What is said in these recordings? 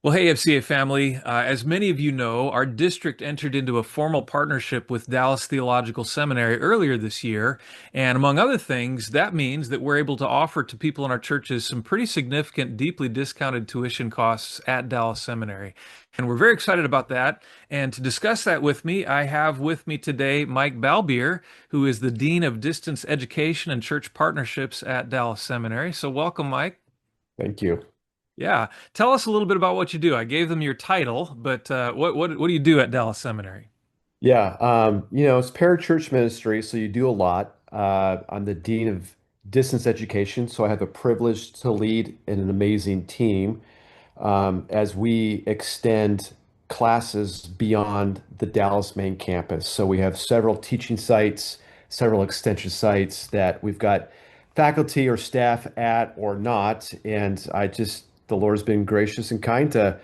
Well, hey, EFCA family. As many of you know, our district entered into a formal partnership with Dallas Theological Seminary earlier this year. And among other things, that means that we're able to offer to people in our churches some pretty significant, deeply discounted tuition costs at Dallas Seminary. And we're very excited about that. And to discuss that with me, I have with me today Mike Balbier, who is the Dean of Distance Education and Church Partnerships at Dallas Seminary. So, welcome, Mike. Thank you. Yeah. Tell us a little bit about what you do. I gave them your title, but what do you do at Dallas Seminary? Yeah, it's parachurch ministry, so you do a lot. I'm the dean of distance education, so I have the privilege to lead an amazing team as we extend classes beyond the Dallas main campus. So we have several teaching sites, several extension sites that we've got faculty or staff at or not, and the Lord's been gracious and kind to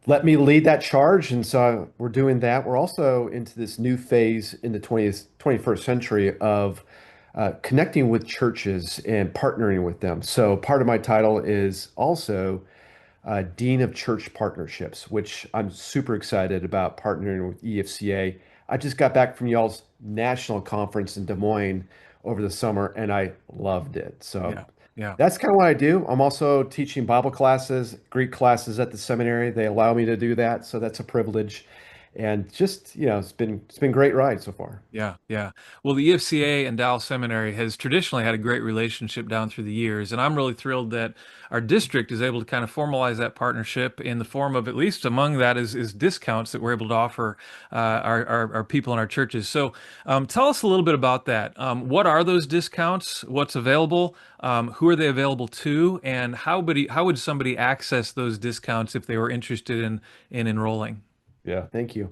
let me lead that charge. And so we're doing that. We're also into this new phase in the 21st century of connecting with churches and partnering with them. So part of my title is also Dean of Church Partnerships, which I'm super excited about partnering with EFCA. I just got back from y'all's national conference in Des Moines over the summer and I loved it. So Yeah. Yeah. that's kind of what I do. I'm also teaching Bible classes, Greek classes at the seminary. They allow me to do that, so that's a privilege. And it's been a great ride so far. Yeah, yeah. Well, the EFCA and Dallas Seminary has traditionally had a great relationship down through the years, and I'm really thrilled that our district is able to kind of formalize that partnership in the form of, at least among that, is discounts that we're able to offer our people in our churches. So, tell us a little bit about that. What are those discounts? What's available? Who are they available to? And how would somebody access those discounts if they were interested in enrolling? Yeah, thank you.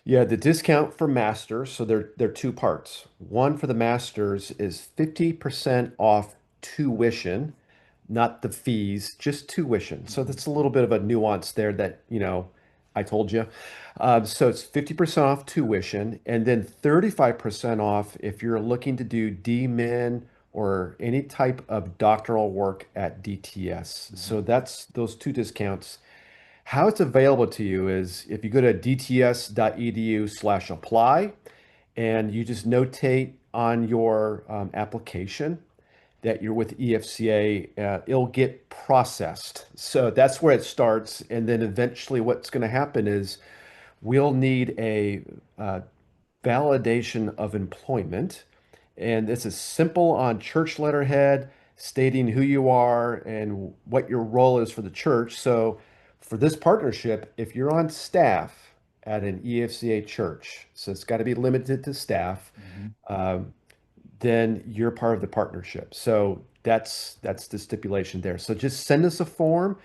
Yeah, the discount for masters, so they're two parts. One for the masters is 50% off tuition, not the fees, just tuition. So that's a little bit of a nuance there that, I told you. So it's 50% off tuition and then 35% off if you're looking to do DMin or any type of doctoral work at DTS. So that's those two discounts. How it's available to you is if you go to dts.edu/apply and you just notate on your application that you're with EFCA, it'll get processed. So that's where it starts. And then eventually what's going to happen is we'll need a validation of employment. And this is simple on church letterhead, stating who you are and what your role is for the church. So for this partnership, if you're on staff at an EFCA church, so it's got to be limited to staff, Mhm. um, then you're part of the partnership. So that's the stipulation there. So just send us a form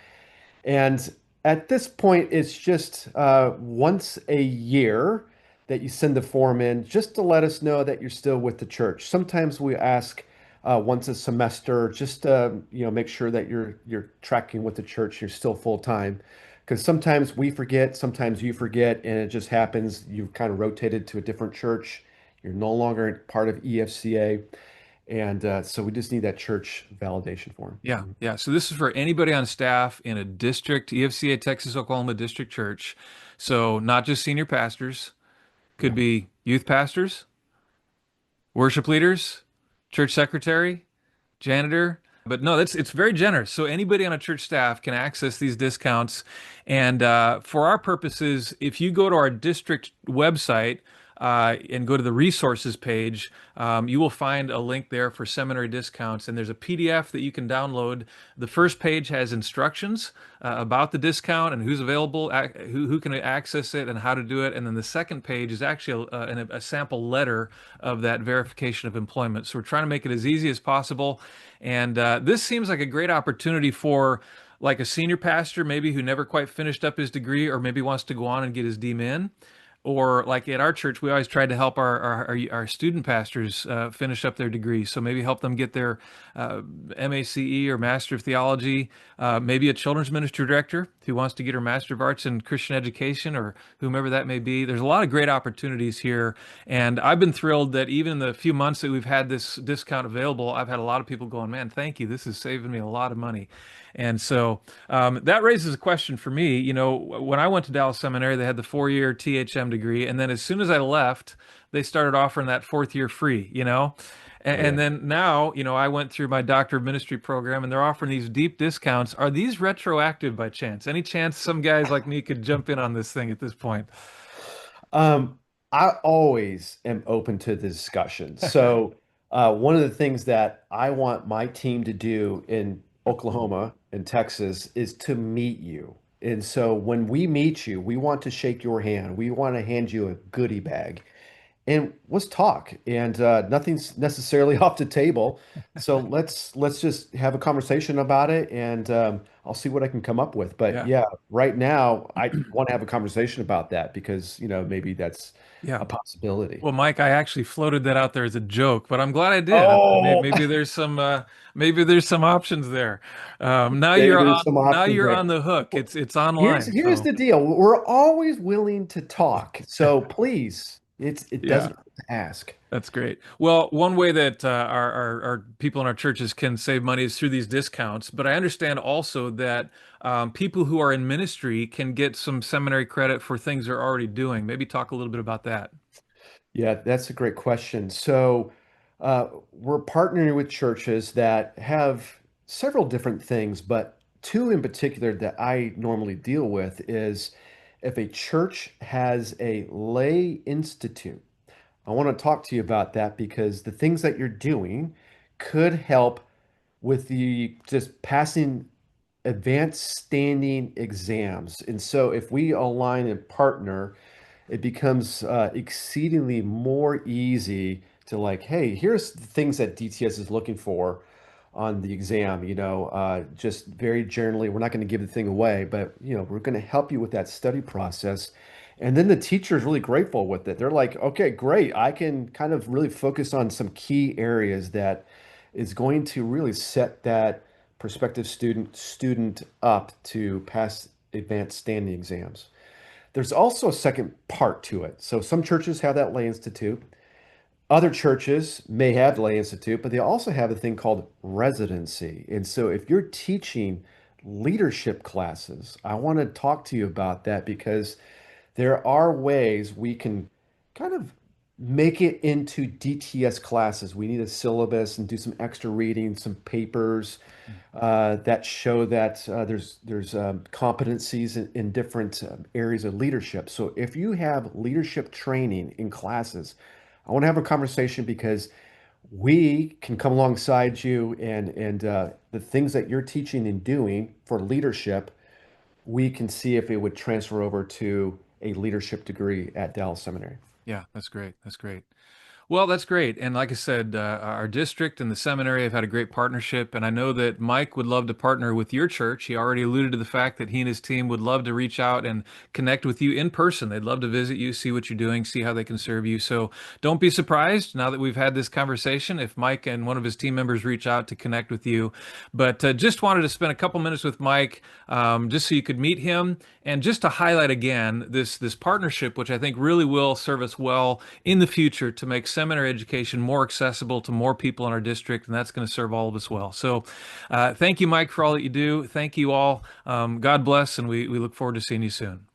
and at this point, it's just once a year that you send the form in just to let us know that you're still with the church. Sometimes we ask once a semester just to make sure that you're tracking with the church, you're still full time. Because sometimes we forget, sometimes you forget, and it just happens. You've kind of rotated to a different church. You're no longer part of EFCA. And so we just need that church validation form. Yeah, yeah. So this is for anybody on staff in a district, EFCA Texas Oklahoma District Church. So not just senior pastors, could Yeah. be youth pastors, worship leaders, church secretary, janitor. But no, that's it's very generous. So anybody on a church staff can access these discounts. And for our purposes, if you go to our district website and go to the resources page, you will find a link there for seminary discounts. And there's a PDF that you can download. The first page has instructions about the discount and who's available, who can access it, and how to do it. And then the second page is actually a sample letter of that verification of employment. So we're trying to make it as easy as possible. And this seems like a great opportunity for like a senior pastor, maybe who never quite finished up his degree or maybe wants to go on and get his DMin. Or like at our church, we always tried to help our student pastors finish up their degrees. So maybe help them get their MACE or Master of Theology. Maybe a children's ministry director who wants to get her Master of Arts in Christian Education or whomever that may be. There's a lot of great opportunities here. And I've been thrilled that even in the few months that we've had this discount available, I've had a lot of people going, man, thank you. This is saving me a lot of money. And so that raises a question for me. You know, when I went to Dallas Seminary, they had the 4-year THM degree, and then as soon as I left, they started offering that fourth year free. You know, Oh and yeah. then now, you know, I went through my Doctor of Ministry program, and they're offering these deep discounts. Are these retroactive by chance? Any chance some guys like me could jump in on this thing at this point? Um, I always am open to the discussion. So, one of the things that I want my team to do in Oklahoma and Texas is to meet you. And so, when we meet you, we want to shake your hand. We want to hand you a goodie bag and let's talk. And nothing's necessarily off the table. So let's just have a conversation about it, and I'll see what I can come up with. But Yeah, yeah, right now I want to have a conversation about that because maybe that's yeah. a possibility. Well, Mike, I actually floated that out there as a joke, but I'm glad I did. Oh, Maybe there's some options there. maybe there's some Now options you're there. on the hook. Well, It's here's online, here's so the deal. We're always willing to talk. So please, it yeah. doesn't hurt to ask. That's great. Well, one way that our people in our churches can save money is through these discounts. But I understand also that people who are in ministry can get some seminary credit for things they're already doing. Maybe talk a little bit about that. Yeah, that's a great question. So, we're partnering with churches that have several different things, but two in particular that I normally deal with is if a church has a lay institute. I want to talk to you about that because the things that you're doing could help with the just passing advanced standing exams. And so, if we align and partner, it becomes exceedingly more easy to like, hey, here's the things that DTS is looking for on the exam, just very generally, we're not going to give the thing away, but we're going to help you with that study process. And then the teacher is really grateful with it. They're like, okay, great. I can kind of really focus on some key areas that is going to really set that prospective student up to pass advanced standing exams. There's also a second part to it. So some churches have that lay institute. Other churches may have lay institute, but they also have a thing called residency. And so if you're teaching leadership classes, I want to talk to you about that because there are ways we can kind of make it into DTS classes. We need a syllabus and do some extra reading, some papers that show that there's competencies in different areas of leadership. So if you have leadership training in classes, I want to have a conversation because we can come alongside you and the things that you're teaching and doing for leadership, we can see if it would transfer over to a leadership degree at Dallas Seminary. Yeah, that's great. That's great. Well, that's great. And like I said, our district and the seminary have had a great partnership. And I know that Mike would love to partner with your church. He already alluded to the fact that he and his team would love to reach out and connect with you in person. They'd love to visit you, see what you're doing, see how they can serve you. So don't be surprised now that we've had this conversation if Mike and one of his team members reach out to connect with you. But just wanted to spend a couple minutes with Mike just so you could meet him and just to highlight again this partnership, which I think really will serve us well in the future to make seminary education more accessible to more people in our district, and that's going to serve all of us well. So, thank you, Mike, for all that you do. Thank you all. God bless, and we look forward to seeing you soon.